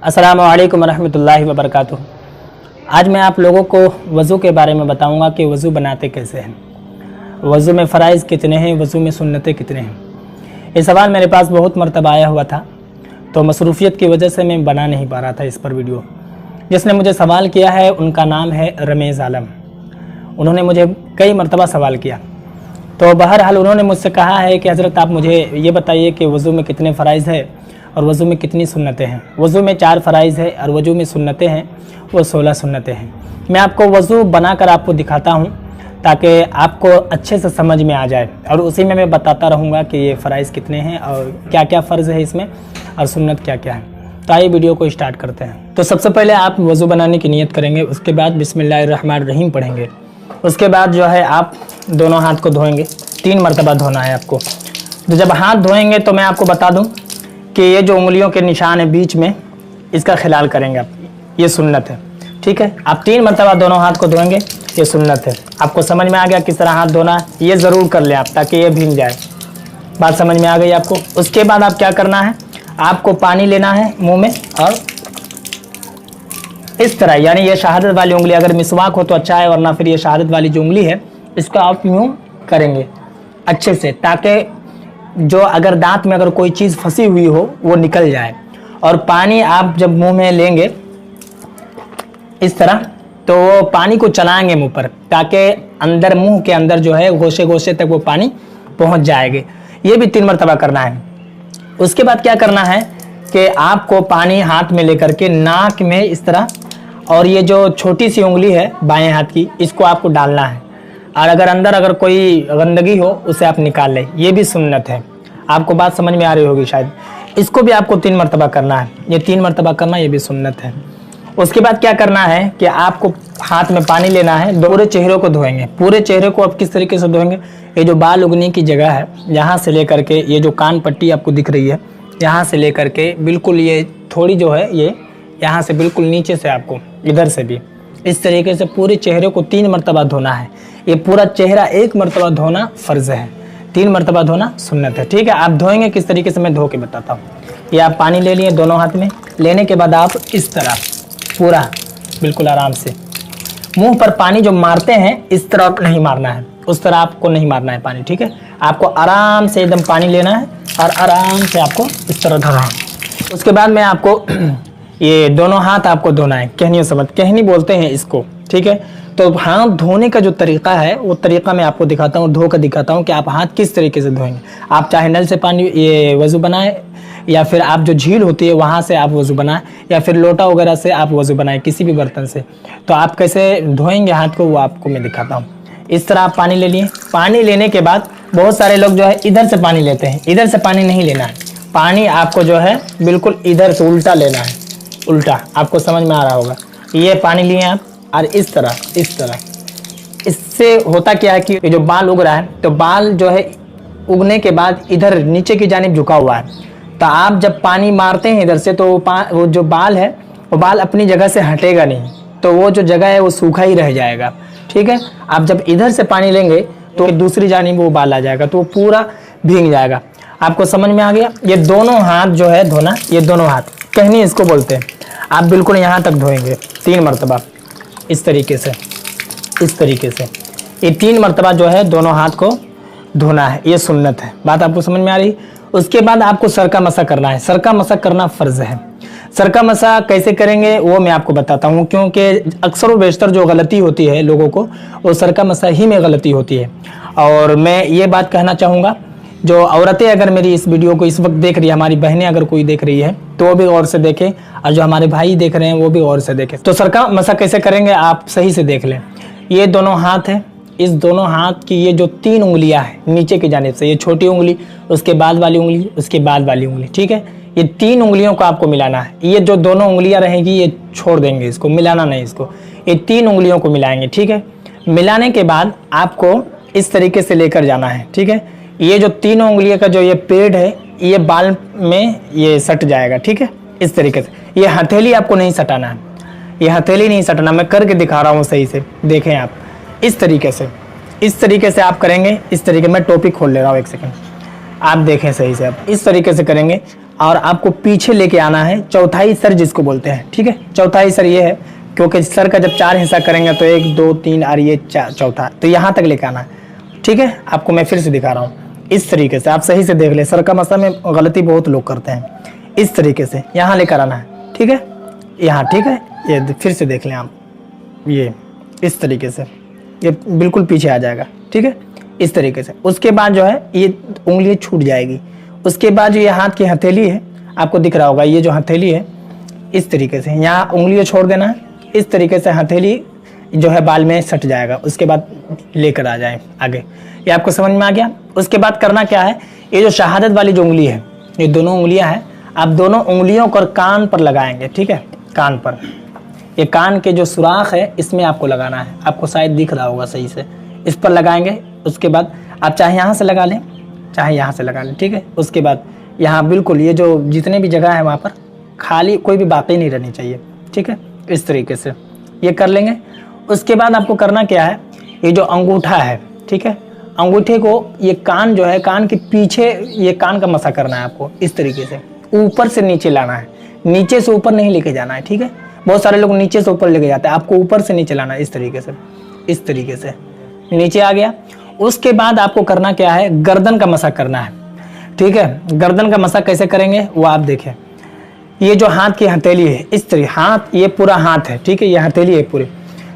अस्सलामु अलैकुम रहमतुल्लाहि व बरकातुहू। आज मैं आप लोगों को वज़ू के बारे में बताऊंगा कि वज़ू बनाते कैसे हैं, वज़ू में फ़राइज़ कितने हैं, वज़ू में सुन्नतें कितने हैं। ये सवाल मेरे पास बहुत मरतबा आया हुआ था, तो मसरूफ़ियत की वजह से मैं बना नहीं पा रहा था इस पर वीडियो। जिसने मुझे सवाल किया है उनका नाम है रमेज़ आलम। उन्होंने मुझे कई मरतबा सवाल किया, तो बहरहाल उन्होंने मुझसे कहा है कि हज़रत आप मुझे ये बताइए कि वज़ू में कितने फ़राइज़ है और वज़ू में कितनी सुन्नतें हैं। वज़ू में 4 फ़राइज़ है और वज़ू में सुन्नतें हैं वो 16 सुन्नतें हैं। मैं आपको वज़ू बनाकर आपको दिखाता हूँ ताकि आपको अच्छे से समझ में आ जाए, और उसी में मैं बताता रहूँगा कि ये फ़राइज़ कितने हैं और क्या क्या फ़र्ज़ है इसमें और सुन्नत क्या क्या है। तो आइए वीडियो को स्टार्ट करते हैं। तो सबसे पहले आप वज़ू बनाने की नीयत करेंगे, उसके बाद बिस्मिल्लाहिर्रहमानिर्रहीम पढ़ेंगे। उसके बाद जो है आप दोनों हाथ को धोएंगे, 3 मरतबा धोना है आपको। तो जब हाथ धोएंगे तो मैं आपको बता दूं कि ये जो उंगलियों के निशान है बीच में, इसका ख्याल करेंगे आप, ये सुन्नत है, ठीक है। आप 3 मरतबा दोनों हाथ को धोएंगे, ये सुन्नत है। आपको समझ में आ गया किस तरह हाथ धोना है, ये ज़रूर कर लें आप ताकि ये भीग जाए। बात समझ में आ गई आपको। उसके बाद आप क्या करना है, आपको पानी लेना है मुँह में और इस तरह, यानी ये शहादत वाली उंगली, अगर मिसवाक हो तो अच्छा है, वरना फिर ये शहादत वाली जो उंगली है इसको आप यूँ करेंगे अच्छे से, ताकि जो अगर दांत में अगर कोई चीज़ फंसी हुई हो वो निकल जाए। और पानी आप जब मुंह में लेंगे इस तरह, तो वो पानी को चलाएंगे मुंह पर, ताकि अंदर मुंह के अंदर जो है गोशे गोशे तक वो पानी पहुंच जाएगा। ये भी 3 मरतबा करना है। उसके बाद क्या करना है कि आपको पानी हाथ में लेकर के नाक में इस तरह, और ये जो छोटी सी उंगली है बाएं हाथ की, इसको आपको डालना है, और अगर अंदर अगर कोई गंदगी हो उसे आप निकाल लें। ये भी सुन्नत है। आपको बात समझ में आ रही होगी शायद। इसको भी आपको 3 मरतबा करना है, ये 3 मरतबा करना, ये भी सुन्नत है। उसके बाद क्या करना है कि आपको हाथ में पानी लेना है, पूरे चेहरे को धोएंगे। पूरे चेहरे को आप किस तरीके से धोएंगे, ये जो बाल उगने की जगह है यहाँ से लेकर के, ये जो कान पट्टी आपको दिख रही है यहाँ से लेकर के बिल्कुल ये थोड़ी जो है ये यहाँ से बिल्कुल नीचे से, आपको इधर से भी इस तरीके से पूरे चेहरे को 3 मरतबा धोना है। ये पूरा चेहरा 1 मरतबा धोना फ़र्ज़ है, 3 मरतबा धोना सुन्नत है, ठीक है। आप धोएंगे किस तरीके से मैं धो के बताता हूँ। ये आप पानी ले लिए दोनों हाथ में, लेने के बाद आप इस तरह पूरा बिल्कुल आराम से मुंह पर पानी जो मारते हैं इस तरह नहीं मारना है, उस तरह आपको नहीं मारना है पानी, ठीक है। आपको आराम से एकदम पानी लेना है और आराम से आपको इस तरह धोना है। उसके बाद मैं आपको ये दोनों हाथ आपको धोना है, कहनी समझ, कहनी बोलते हैं इसको, ठीक है। तो हाथ धोने का जो तरीका है वो तरीका मैं आपको दिखाता हूँ, धो कर दिखाता हूँ कि आप हाथ किस तरीके से धोएंगे। आप चाहे नल से पानी ये वज़ू बनाएं, या फिर आप जो झील होती है वहाँ से आप वज़ू बनाएं, या फिर लोटा वगैरह से आप वज़ू बनाएं, किसी भी बर्तन से। तो आप कैसे धोएंगे हाथ को वो आपको मैं दिखाता हूँ। इस तरह आप पानी ले लिए। पानी लेने के बाद बहुत सारे लोग जो है इधर से पानी लेते हैं, इधर से पानी नहीं लेना है। पानी आपको जो है बिल्कुल इधर से उल्टा लेना है, उल्टा। आपको समझ में आ रहा होगा। ये पानी लिए आप और इस तरह, इस तरह। इससे होता क्या है कि ये जो बाल उग रहा है, तो बाल जो है उगने के बाद इधर नीचे की जानिब झुका हुआ है, तो आप जब पानी मारते हैं इधर से, तो वो जो बाल है वो बाल अपनी जगह से हटेगा नहीं, तो वो जो जगह है वो सूखा ही रह जाएगा, ठीक है। आप जब इधर से पानी लेंगे तो दूसरी जानिब वो बाल आ जाएगा, तो वो पूरा भीग जाएगा। आपको समझ में आ गया। ये दोनों हाथ जो है धोना, ये दोनों हाथ कहनी इसको बोलते हैं। आप बिल्कुल यहाँ तक धोएंगे 3 मरतबा, इस तरीके से, इस तरीके से। ये 3 मरतबा जो है दोनों हाथ को धोना है, ये सुन्नत है। बात आपको समझ में आ रही। उसके बाद आपको सर का मसा करना है। सर का मसा करना फ़र्ज़ है। सर का मसा कैसे करेंगे वो मैं आपको बताता हूँ, क्योंकि अक्सर व बेशतर जो गलती होती है लोगों को, वो सर का मसा ही में गलती होती है। और मैं ये बात कहना चाहूँगा, जो औरतें अगर मेरी इस वीडियो को इस वक्त देख रही है, हमारी बहनें अगर कोई देख रही है तो वो भी गौर से देखें, और जो हमारे भाई देख रहे हैं वो भी गौर से देखें। तो सर का मसा कैसे करेंगे आप सही से देख लें। ये दोनों हाथ हैं, इस दोनों हाथ की ये जो 3 उंगलियां हैं नीचे की जानिब से, ये छोटी उंगली, उसके बाद वाली उंगली, उसके बाद वाली उंगली, ठीक है। ये 3 उंगलियों को आपको मिलाना है। ये जो दोनों उंगलियां रहेंगी ये छोड़ देंगे, इसको मिलाना नहीं, इसको ये 3 उंगलियों को मिलाएंगे, ठीक है। मिलाने के बाद आपको इस तरीके से लेकर जाना है, ठीक है। ये जो 3 उंगलियों का जो ये पेड़ है ये बाल में ये सट जाएगा, ठीक है, इस तरीके से। ये हथेली आपको नहीं सटाना है, ये हथेली नहीं सटाना, मैं करके दिखा रहा हूँ सही से, देखें आप। इस तरीके से, इस तरीके से आप करेंगे, इस तरीके। मैं टोपी खोल ले रहा हूँ, 1 सेकंड, आप देखें सही से। आप इस तरीके से करेंगे और आपको पीछे लेके आना है, चौथाई सर जिसको बोलते हैं, ठीक है। चौथाई सर ये है क्योंकि सर का जब 4 हिस्सा करेंगे तो 1 2 3 और ये चौथा, तो यहाँ तक लेके आना है, ठीक है। आपको मैं फिर से दिखा रहा हूँ, इस तरीके से आप सही से देख ले, सर का मसा में गलती बहुत लोग करते हैं। इस तरीके से यहाँ लेकर आना है, ठीक है, यहाँ, ठीक है। ये फिर से देख लें आप, ये इस तरीके से ये बिल्कुल पीछे आ जाएगा, ठीक है, इस तरीके से। उसके बाद जो है ये उंगली छूट जाएगी। उसके बाद जो ये हाथ की हथेली है, आपको दिख रहा होगा, ये जो हथेली है इस तरीके से यहाँ उंगली छोड़ देना है, इस तरीके से हथेली जो है बाल में सट जाएगा। उसके बाद लेकर आ जाए आगे। ये आपको समझ में आ गया। उसके बाद करना क्या है, ये जो शहादत वाली जो उंगली है, ये दोनों उंगलियां हैं, आप दोनों उंगलियों को कान पर लगाएंगे, ठीक है, कान पर। ये कान के जो सुराख है इसमें आपको लगाना है, आपको शायद दिख रहा होगा सही से, इस पर लगाएंगे। उसके बाद आप चाहे यहाँ से लगा लें, चाहे यहाँ से लगा लें, ठीक है। उसके बाद यहाँ बिल्कुल ये जो जितने भी जगह है वहाँ पर खाली कोई भी बातें नहीं रहनी चाहिए, ठीक है, इस तरीके से ये कर लेंगे। उसके बाद आपको करना क्या है, ये जो अंगूठा है, ठीक है, अंगूठे को ये कान जो है, कान के पीछे ये कान का मसा करना है आपको, इस तरीके से ऊपर से नीचे लाना है, नीचे से ऊपर नहीं लेके जाना है, ठीक है। बहुत सारे लोग नीचे से ऊपर लेके जाते हैं, आपको ऊपर से नीचे लाना है, इस तरीके से, इस तरीके से नीचे आ गया। उसके बाद आपको करना क्या है, गर्दन का मसा करना है, ठीक है। गर्दन का मसा कैसे करेंगे वो आप देखें। ये जो हाथ की हथेली है, इस तरीके, हाथ ये पूरा हाथ है, ठीक है, ये हथेली है पूरी,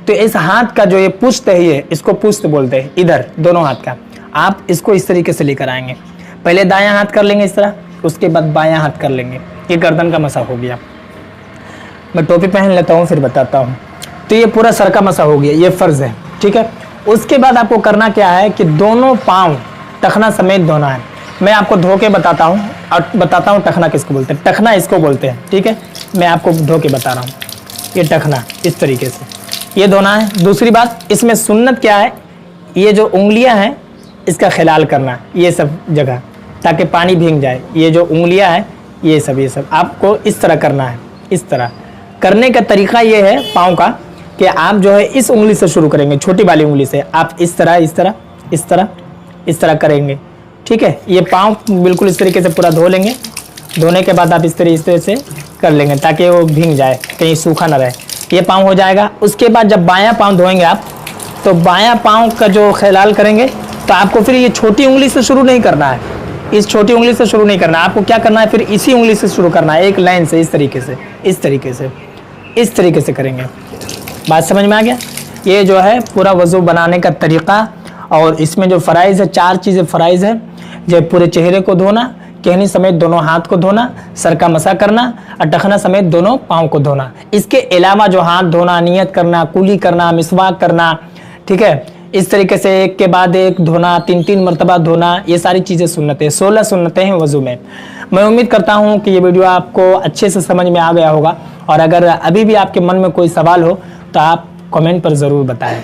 तो इस हाथ का जो ये पुष्ट है, ये इसको पुष्ट बोलते हैं, इधर दोनों हाथ का। आप इसको इस तरीके से लेकर आएंगे, पहले दायां हाथ कर लेंगे इस तरह, उसके बाद बायां हाथ कर लेंगे। ये गर्दन का मसा हो गया। मैं टोपी पहन लेता हूँ फिर बताता हूँ। तो ये पूरा सर का मसा हो गया, ये फर्ज है, ठीक है। उसके बाद आपको करना क्या है कि दोनों पाँव टखना समेत धोना है। मैं आपको धो के बताता हूँ और बताता हूँ टखना किसको बोलते हैं। टखना इसको बोलते हैं, ठीक है, मैं आपको धो के बता रहा हूँ। ये टखना इस तरीके से ये धोना है। दूसरी बात, इसमें सुन्नत क्या है, ये जो उंगलियां हैं इसका ख्याल करना, ये सब जगह, ताकि पानी भीग जाए। ये जो उंगलियां हैं ये सब आपको इस तरह करना है। इस तरह करने का तरीका ये है पाँव का कि आप जो है इस उंगली से शुरू करेंगे, छोटी वाली उंगली से। आप इस तरह इस तरह इस तरह इस तरह करेंगे, ठीक है। ये पाँव बिल्कुल इस तरीके से पूरा धो लेंगे। धोने के बाद आप इस तरह से कर लेंगे ताकि वो भीग जाए, कहीं सूखा ना रहे। ये पाँव हो जाएगा। उसके बाद जब बायां पाँव धोएंगे आप, तो बायां पाँव का जो ख्याल करेंगे, तो आपको फिर ये छोटी उंगली से शुरू नहीं करना है, इस छोटी उंगली से शुरू नहीं करना है। आपको क्या करना है, फिर इसी उंगली से शुरू करना है, एक लाइन से, इस तरीके से, इस तरीके से, इस तरीके से करेंगे। बात समझ में आ गया। ये जो है पूरा वज़ू बनाने का तरीक़ा, और इसमें जो फ़राइज़ है, 4 चीज़ें फ़राइज़ है। जो पूरे चेहरे को धोना, कहनी समेत दोनों हाथ को धोना, सर का मसा करना और टखना समेत दोनों पाँव को धोना। इसके अलावा जो हाथ धोना, नियत करना, कुली करना, मिसवाक करना, ठीक है, इस तरीके से एक के बाद एक धोना, 3-3 मरतबा धोना, ये सारी चीज़ें सुन्नतें, 16 सुन्नतें हैं वज़ू में। मैं उम्मीद करता हूँ कि ये वीडियो आपको अच्छे से समझ में आ गया होगा, और अगर अभी भी आपके मन में कोई सवाल हो तो आप कमेंट पर ज़रूर बताएं।